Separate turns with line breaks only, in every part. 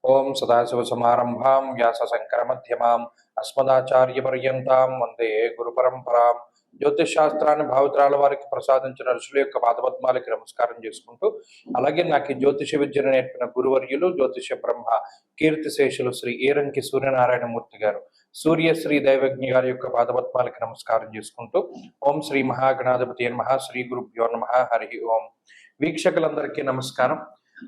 ఓం సదాశివసమారంభాం వ్యాసశంకరమధ్యమాం అస్మదాచార్యపర్యంతాం వందే గురు పరంపరాం. జ్యోతిష్ శాస్త్రాన్ని భావితరాల వారికి ప్రసాదించిన ఋషుల యొక్క పాదపద్మాలకి నమస్కారం చేసుకుంటూ, అలాగే నాకు ఈ జ్యోతిష విద్యను నేర్పిన గురువర్యులు జ్యోతిష బ్రహ్మ కీర్తిశేషులు శ్రీ ఏరంకి సూర్యనారాయణమూర్తి గారు, సూర్యశ్రీ దైవజ్ఞ గారి యొక్క పాదపద్మాలకి నమస్కారం చేసుకుంటూ, ఓం శ్రీ మహాగణాధిపతి నమః, శ్రీ గురుభ్యో నమః, హరి ఓం. వీక్షకులందరికీ నమస్కారం.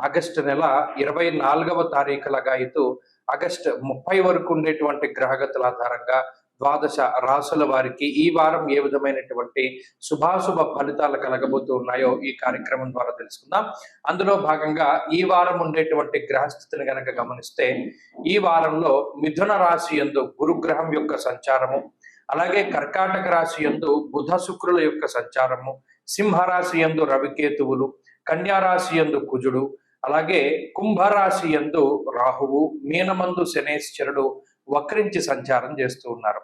ఆగస్టు నెల 24వ తారీఖు లగాయతు ఆగస్టు 30 వరకు ఉండేటువంటి గ్రహగతుల ఆధారంగా ద్వాదశ రాసుల వారికి ఈ వారం ఏ విధమైనటువంటి శుభాశుభ ఫలితాలు కలగబోతూ ఉన్నాయో ఈ కార్యక్రమం ద్వారా తెలుసుకుందాం. అందులో భాగంగా ఈ వారం ఉండేటువంటి గ్రహస్థితిని కనుక గమనిస్తే, ఈ వారంలో మిథున రాశి యందు గురుగ్రహం యొక్క సంచారము, అలాగే కర్కాటక రాశి యందు బుధ శుక్రుల యొక్క సంచారము, సింహరాశి యందు రవికేతువులు, కన్యారాశి యందు కుజుడు, అలాగే కుంభరాశి యందు రాహువు, మీనమందు శనేశ్వరుడు వక్రించి సంచారం చేస్తూ ఉన్నారు.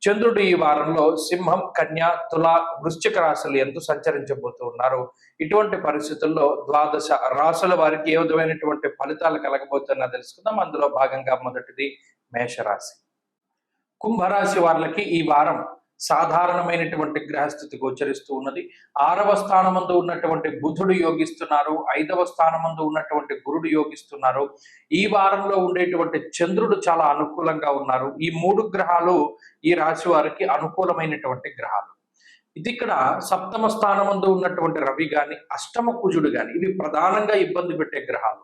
చంద్రుడు ఈ వారంలో సింహం, కన్య, తుల, వృశ్చిక రాశులు యందు సంచరించబోతూ ఉన్నారు. ఇటువంటి పరిస్థితుల్లో ద్వాదశ రాశుల వారికి ఏ విధమైనటువంటి ఫలితాలు కలగబోతున్నా తెలుసుకుందాం. అందులో భాగంగా మొదటిది మేషరాశి. కుంభరాశి వాళ్ళకి ఈ వారం సాధారణమైనటువంటి గ్రహస్థితి గోచరిస్తూ ఉన్నది. 6వ స్థానమందు ఉన్నటువంటి బుధుడు యోగిస్తున్నారు, 5వ స్థానమందు ఉన్నటువంటి గురుడు యోగిస్తున్నారు. ఈ వారంలో ఉండేటువంటి చంద్రుడు చాలా అనుకూలంగా ఉన్నారు. ఈ 3 గ్రహాలు ఈ రాశి వారికి అనుకూలమైనటువంటి గ్రహాలు. ఇది ఇక్కడ 7వ స్థానమందు ఉన్నటువంటి రవి గాని, అష్టమ కుజుడు గాని, ఇవి ప్రధానంగా ఇబ్బంది పెట్టే గ్రహాలు.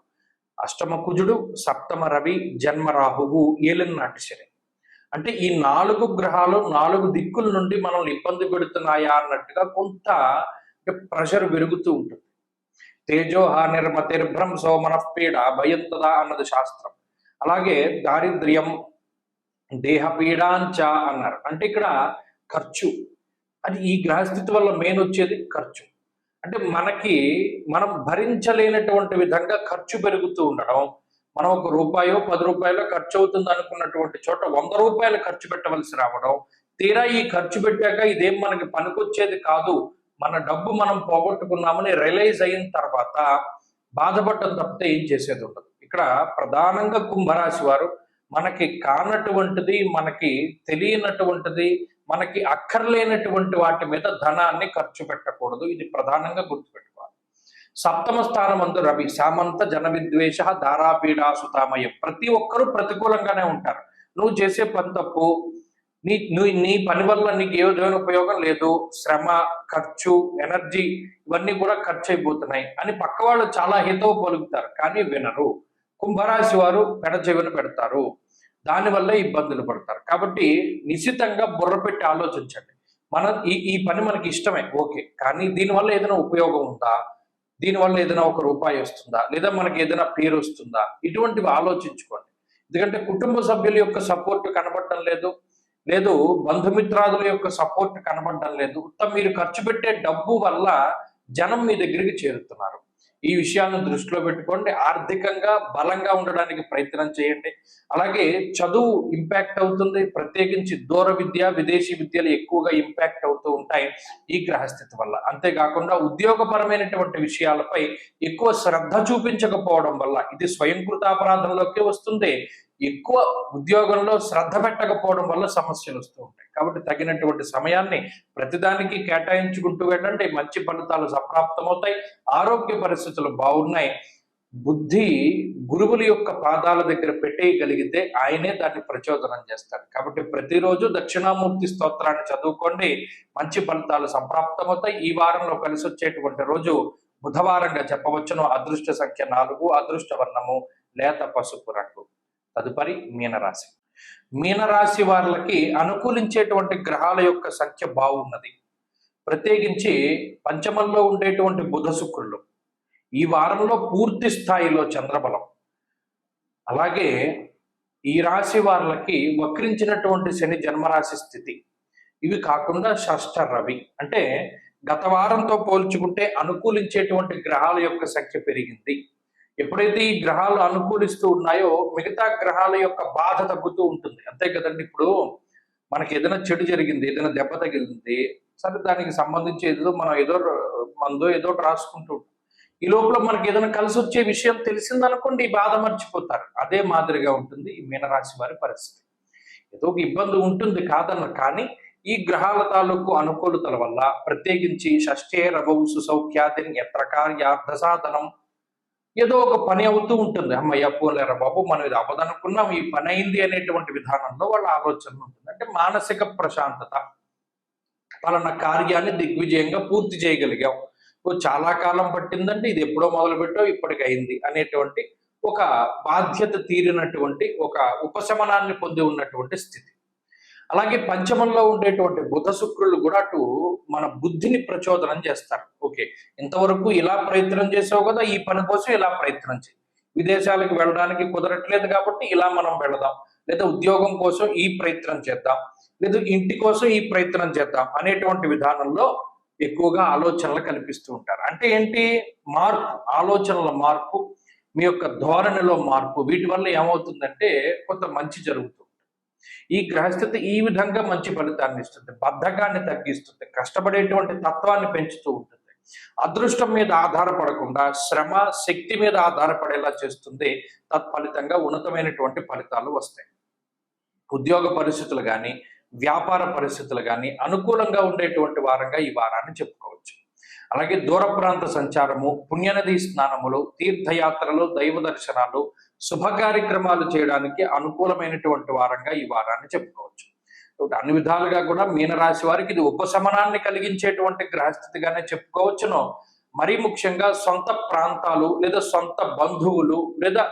అష్టమ కుజుడు, సప్తమ రవి, జన్మ రాహువు, ఏలినాటి శని. అంటే ఈ 4 గ్రహాలు 4 దిక్కుల నుండి మనల్ని ఇబ్బంది పెడుతున్నాయా అన్నట్టుగా కొంత ప్రెషర్ పెరుగుతూ ఉంటుంది. తేజో హానిర్మతిర్భ్రంశో మనఃపీడ భయంతదా అన్నది శాస్త్రం. అలాగే దారిద్ర్యం, దేహపీడాంచ అన్నారు. అంటే ఇక్కడ ఖర్చు, అది ఈ గ్రహస్థితి వల్ల మెయిన్ వచ్చేది ఖర్చు. అంటే మనం భరించలేనటువంటి విధంగా ఖర్చు పెరుగుతూ ఉండడం. మనం ఒక రూపాయో 10 రూపాయలు ఖర్చు అవుతుంది అనుకున్నటువంటి చోట 100 రూపాయలు ఖర్చు పెట్టవలసి రావడం. తీరా ఈ ఖర్చు పెట్టాక ఇదేం మనకి పనికొచ్చేది కాదు, మన డబ్బు మనం పోగొట్టుకున్నామని రియలైజ్ అయిన తర్వాత బాధపడటం తప్పితే ఏం చేసేది ఉండదు. ఇక్కడ ప్రధానంగా కుంభరాశి వారు మనకి కానటువంటిది, మనకి తెలియనటువంటిది, మనకి అక్కర్లేనటువంటి వాటి మీద ధనాన్ని ఖర్చు పెట్టకూడదు. ఇది ప్రధానంగా గుర్తుపెట్టుకోవాలి. 7వ స్థానమందు రవి, సామంత జన విద్వేష ధారాపీడా సుతామయం. ప్రతి ఒక్కరూ ప్రతికూలంగానే ఉంటారు. నువ్వు చేసే పని తప్పు, నీ పని వల్ల నీకు ఏ విధమైన ఉపయోగం లేదు, శ్రమ, ఖర్చు, ఎనర్జీ ఇవన్నీ కూడా ఖర్చు అయిపోతున్నాయి అని పక్క వాళ్ళు చాలా హితవు పలుకుతారు, కానీ వినరు. కుంభరాశి వారు పెడచెవిన పెడతారు, దానివల్ల ఇబ్బందులు పడతారు. కాబట్టి నిశితంగా బుర్ర పెట్టి ఆలోచించండి. ఈ పని మనకి ఇష్టమే, ఓకే, కానీ దీనివల్ల ఏదైనా ఉపయోగం ఉందా, దీనివల్ల ఏదైనా ఒక రూపాయి వస్తుందా, లేదా మనకి ఏదైనా పేరు వస్తుందా, ఇటువంటివి ఆలోచించుకోండి. ఎందుకంటే కుటుంబ సభ్యుల యొక్క సపోర్ట్ కనబడటం లేదు, బంధుమిత్రాదుల యొక్క సపోర్ట్ కనబడటం లేదు. మీరు ఖర్చు పెట్టే డబ్బు వల్ల జనం మీ దగ్గరికి చేరుతున్నారు. ఈ విషయాలను దృష్టిలో పెట్టుకోండి. ఆర్థికంగా బలంగా ఉండడానికి ప్రయత్నం చేయండి. అలాగే చదువు ఇంపాక్ట్ అవుతుంది, ప్రత్యేకించి దూర విద్య, విదేశీ విద్యలు ఎక్కువగా ఇంపాక్ట్ అవుతూ ఉంటాయి ఈ గ్రహస్థితి వల్ల. అంతేకాకుండా ఉద్యోగపరమైనటువంటి విషయాలపై ఎక్కువ శ్రద్ధ చూపించకపోవడం వల్ల, ఇది స్వయంకృతాపరాధంలోకి వస్తుంది. ఎక్కువ ఉద్యోగంలో శ్రద్ధ పెట్టకపోవడం వల్ల సమస్యలు వస్తూ ఉంటాయి. కాబట్టి తగినటువంటి సమయాన్ని ప్రతిదానికి కేటాయించుకుంటూ వెళ్ళండి, మంచి ఫలితాలు సంప్రాప్తమవుతాయి. ఆరోగ్య పరిస్థితులు బాగున్నాయి. బుద్ధి గురువుల యొక్క పాదాల దగ్గర పెట్టేయగలిగితే ఆయనే దాన్ని ప్రచోదనం చేస్తాడు. కాబట్టి ప్రతిరోజు దక్షిణామూర్తి స్తోత్రాన్ని చదువుకోండి, మంచి ఫలితాలు సంప్రాప్తమవుతాయి. ఈ వారంలో కలిసి వచ్చేటువంటి రోజు బుధవారంగా చెప్పవచ్చును. అదృష్ట సంఖ్య 4, అదృష్ట వర్ణము లేత పసుపు రంగు. తదుపరి మీనరాశి. మీనరాశి వాళ్ళకి అనుకూలించేటువంటి గ్రహాల యొక్క సంఖ్య బాగున్నది. ప్రత్యేకించి పంచమంలో ఉండేటువంటి బుధ శుక్రులు ఈ వారంలో పూర్తి స్థాయిలో చంద్రబలం. అలాగే ఈ రాశి వాళ్ళకి వక్రించినటువంటి శని జన్మరాశి స్థితి. ఇవి కాకుండా షష్ఠ రవి. అంటే గత వారంతో పోల్చుకుంటే అనుకూలించేటువంటి గ్రహాల యొక్క సంఖ్య పెరిగింది. ఎప్పుడైతే ఈ గ్రహాలు అనుకూలిస్తూ ఉన్నాయో మిగతా గ్రహాల యొక్క బాధ తగ్గుతూ ఉంటుంది. అంతే కదండి. ఇప్పుడు మనకి ఏదైనా చెడు జరిగింది, ఏదైనా దెబ్బ తగిలింది, సరే దానికి సంబంధించి ఏదో మనం ఏదో మందో ఏదో రాసుకుంటూ ఈ లోపల మనకి ఏదైనా కలిసి వచ్చే విషయం తెలిసిందనుకోండి, ఈ బాధ మర్చిపోతారు. అదే మాదిరిగా ఉంటుంది ఈ మీనరాశి వారి పరిస్థితి. ఏదో ఒక ఇబ్బంది ఉంటుంది కాదన్న, కానీ ఈ గ్రహాల తాలూకు అనుకూలతల వల్ల, ప్రత్యేకించి షష్ఠే రవౌ సుసౌఖ్యాతిన్ ఎత్ర కార్యార్థ సాధనం, ఏదో ఒక పని అవుతూ ఉంటుంది. అమ్మయ్య పోలేరా బాబు, మనం ఇది అవ్వదనుకున్నాం, ఈ పని అయింది అనేటువంటి విధానంలో వాళ్ళ ఆలోచన ఉంటుంది. అంటే మానసిక ప్రశాంతత, పలానా కార్యాన్ని దిగ్విజయంగా పూర్తి చేయగలిగాం, చాలా కాలం పట్టిందంటే ఇది ఎప్పుడో మొదలుపెట్టో ఇప్పటికి అయింది అనేటువంటి ఒక బాధ్యత తీరినటువంటి ఒక ఉపశమనాన్ని పొంది ఉన్నటువంటి స్థితి. అలాగే పంచమంలో ఉండేటువంటి బుధ శుక్రులు కూడా అటు మన బుద్ధిని ప్రచోదనం చేస్తారు. ఓకే, ఇంతవరకు ఇలా ప్రయత్నం చేసావు కదా, ఈ పని కోసం ఇలా ప్రయత్నం చేయి, విదేశాలకు వెళ్ళడానికి కుదరట్లేదు కాబట్టి ఇలా మనం వెళదాం, లేదా ఉద్యోగం కోసం ఈ ప్రయత్నం చేద్దాం, లేదా ఇంటి కోసం ఈ ప్రయత్నం చేద్దాం అనేటువంటి విధానంలో ఎక్కువగా ఆలోచనలు కల్పిస్తూ ఉంటారు. అంటే ఏంటి, మార్పు, ఆలోచనల మార్పు, మీ యొక్క ధోరణిలో మార్పు, వీటి వల్ల ఏమవుతుందంటే కొంత మంచి జరుగుతుంది. ఈ గ్రహస్థితి ఈ విధంగా మంచి ఫలితాన్ని ఇస్తుంది, బద్ధకాన్ని తగ్గిస్తుంది, కష్టపడేటువంటి తత్వాన్ని పెంచుతూ ఉంటుంది, అదృష్టం మీద ఆధారపడకుండా శ్రమ శక్తి మీద ఆధారపడేలా చేస్తుంది. తత్ఫలితంగా ఉన్నతమైనటువంటి ఫలితాలు వస్తాయి. ఉద్యోగ పరిస్థితులు కానీ వ్యాపార పరిస్థితులు కానీ అనుకూలంగా ఉండేటువంటి వారంగా ఈ వారాన్ని చెప్పుకోవచ్చు. అలాగే దూర ప్రాంత సంచారము, పుణ్యనది స్నానములు, తీర్థయాత్రలు, దైవ దర్శనాలు, శుభ కార్యక్రమాలు చేయడానికి అనుకూలమైనటువంటి వారంగా ఈ వారాన్ని చెప్పుకోవచ్చు. అన్ని విధాలుగా కూడా మీనరాశి వారికి ఇది ఉపశమనాన్ని కలిగించేటువంటి గ్రహస్థితిగానే చెప్పుకోవచ్చును. మరీ ముఖ్యంగా సొంత ప్రాంతాలు, లేదా సొంత బంధువులు, లేదా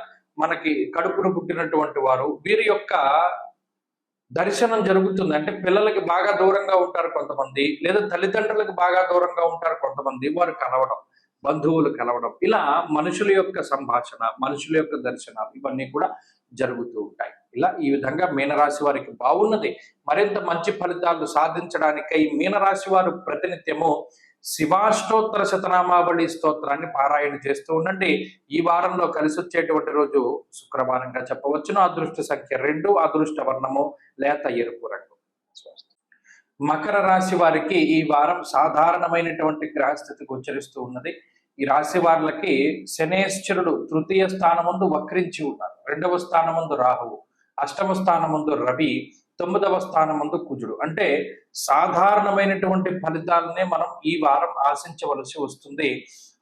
మనకి కడుపును పుట్టినటువంటి వారు, వీరి యొక్క దర్శనం జరుగుతుంది. అంటే పిల్లలకి బాగా దూరంగా ఉంటారు కొంతమంది, లేదా తల్లిదండ్రులకు బాగా దూరంగా ఉంటారు కొంతమంది, వారు కలవడం, బంధువులు కలవడం, ఇలా మనుషుల యొక్క సంభాషణ, మనుషుల యొక్క దర్శనాలు ఇవన్నీ కూడా జరుగుతూ ఉంటాయి. ఇలా ఈ విధంగా మీనరాశి వారికి బాగున్నది. మరింత మంచి ఫలితాలు సాధించడానికై మీనరాశి వారు ప్రతినిత్యము శివాష్టోత్తర శతనామావళి స్తోత్రాన్ని పారాయణ చేస్తూ ఉండండి. ఈ వారంలో కలిసి వచ్చేటువంటి రోజు శుక్రవారంగా చెప్పవచ్చును. అదృష్ట సంఖ్య 2, అదృష్ట వర్ణము లేత ఎరుపు రంగు. మకర రాశి వారికి ఈ వారం సాధారణమైనటువంటి గ్రహస్థితి గోచరిస్తూ ఉన్నది. ఈ రాశి వారికి శనేశ్వరుడు తృతీయ స్థానమందు వక్రించి ఉన్నారు, 2వ స్థానమందు రాహువు, 8వ స్థానమందు రవి, 9వ స్థానమందు కుజుడు. అంటే సాధారణమైనటువంటి ఫలితాలనే మనం ఈ వారం ఆశించవలసి వస్తుంది.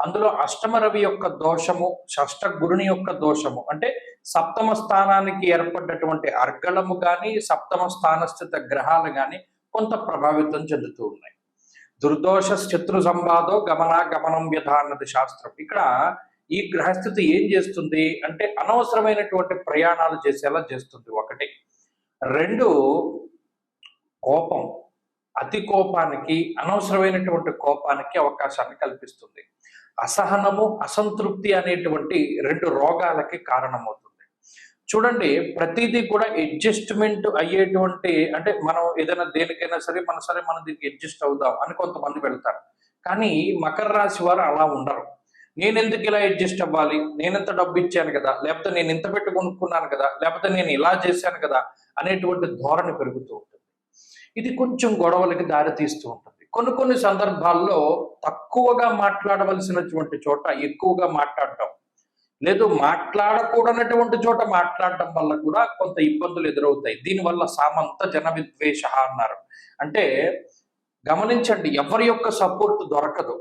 అందులో అష్టమ రవి యొక్క దోషము, షష్ఠ గురుని యొక్క దోషము, అంటే సప్తమ స్థానానికి ఏర్పడ్డటువంటి అర్గళము కానీ సప్తమ స్థానస్థిత గ్రహాలు కానీ కొంత ప్రభావితం చెందుతూ ఉన్నాయి. దుర్దోష శత్రు సంవాదో గమనం వ్యధ అన్నది శాస్త్రం. ఇక్కడ ఈ గ్రహస్థితి ఏం చేస్తుంది అంటే అనవసరమైనటువంటి ప్రయాణాలు చేసేలా చేస్తుంది. 1, 2 కోపం, అతి కోపానికి, అనవసరమైనటువంటి కోపానికి అవకాశాన్ని కల్పిస్తుంది. అసహనము, అసంతృప్తి అనేటువంటి 2 రోగాలకి కారణమవుతుంది. చూడండి, ప్రతిదీ కూడా అడ్జస్ట్మెంట్ అయ్యేటువంటి, అంటే మనం ఏదైనా దేనికైనా సరే మనం దీనికి అడ్జస్ట్ అవుదాం అని కొంతమంది వెళ్తారు. కానీ మకర రాశి వారు అలా ఉండరు. నేను ఎందుకు ఇలా అడ్జస్ట్ అవ్వాలి, నేను ఎంత డబ్బు ఇచ్చాను కదా, లేకపోతే నేను ఇంత పెట్టి కొనుక్కున్నాను కదా, లేకపోతే నేను ఇలా చేశాను కదా అనేటువంటి ధోరణి పెరుగుతూ ఉంటుంది. ఇది కొంచెం గొడవలకి దారి తీస్తూ ఉంటుంది. కొన్ని సందర్భాల్లో తక్కువగా మాట్లాడవలసినటువంటి చోట ఎక్కువగా మాట్లాడటం, లేదు మాట్లాడకూడనటువంటి చోట మాట్లాడటం వల్ల కూడా కొంత ఇబ్బందులు ఎదురవుతాయి. దీనివల్ల సామంత జన విద్వేష అన్నారు. అంటే గమనించండి, ఎవరి యొక్క సపోర్ట్ దొరకదు.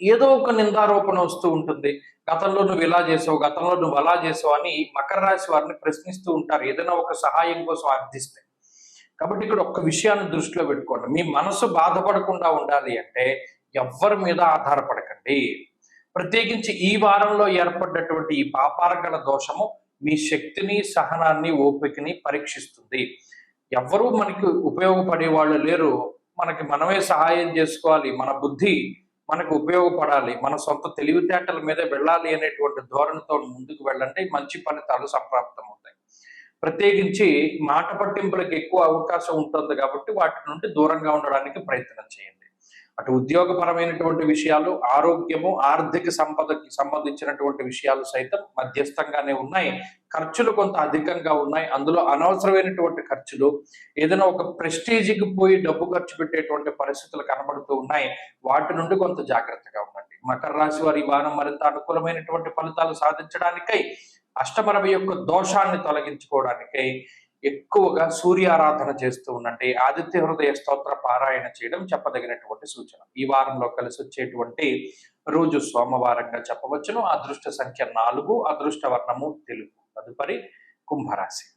ఏదో ఒక నిందారోపణ వస్తూ ఉంటుంది. గతంలో నువ్వు ఇలా చేసావు, గతంలో నువ్వు అలా చేసావు అని మకర రాశి వారిని ప్రశ్నిస్తూ ఉంటారు, ఏదైనా ఒక సహాయం కోసం అర్థిస్తే. కాబట్టి ఇక్కడ ఒక్క విషయాన్ని దృష్టిలో పెట్టుకోండి. మీ మనసు బాధపడకుండా ఉండాలి అంటే ఎవ్వరి మీద ఆధారపడకండి. ప్రత్యేకించి ఈ వారంలో ఏర్పడ్డటువంటి ఈ పాపార్గళ దోషము మీ శక్తిని, సహనాన్ని, ఓపికని పరీక్షిస్తుంది. ఎవ్వరూ మనకి ఉపయోగపడే వాళ్ళు లేరు. మనకి మనమే సహాయం చేసుకోవాలి, మన బుద్ధి మనకు ఉపయోగపడాలి, మన సొంత తెలివితేటల మీద వెళ్ళాలి అనేటువంటి ధోరణితో ముందుకు వెళ్ళండి, మంచి ఫలితాలు సంప్రాప్తం అవుతాయి. ప్రత్యేకించి మాట పట్టింపులకు ఎక్కువ అవకాశం ఉంటుంది కాబట్టి వాటి నుండి దూరంగా ఉండడానికి ప్రయత్నం చేయండి. అటు ఉద్యోగపరమైనటువంటి విషయాలు, ఆరోగ్యము, ఆర్థిక సంపదకి సంబంధించినటువంటి విషయాలు సైతం మధ్యస్థంగానే ఉన్నాయి. ఖర్చులు కొంత అధికంగా ఉన్నాయి. అందులో అనవసరమైనటువంటి ఖర్చులు, ఏదైనా ఒక ప్రెస్టీజ్కి పోయి డబ్బు ఖర్చు పెట్టేటువంటి పరిస్థితులు కనబడుతూ ఉన్నాయి. వాటి నుండి కొంత జాగ్రత్తగా ఉండండి. మకర రాశి వారి ఈ వారం మరింత అనుకూలమైనటువంటి ఫలితాలు సాధించడానికై అష్టమరవి యొక్క దోషాన్ని తొలగించుకోవడానికై ఎక్కువగా సూర్యారాధన చేస్తూ ఉండండి. ఆదిత్య హృదయ స్తోత్ర పారాయణ చేయడం చెప్పదగినటువంటి సూచన. ఈ వారంలో కలిసి వచ్చేటువంటి రోజు సోమవారంగా చెప్పవచ్చును. అదృష్ట సంఖ్య 4, అదృష్ట వర్ణము తెలుపు. తదుపరి కుంభరాశి.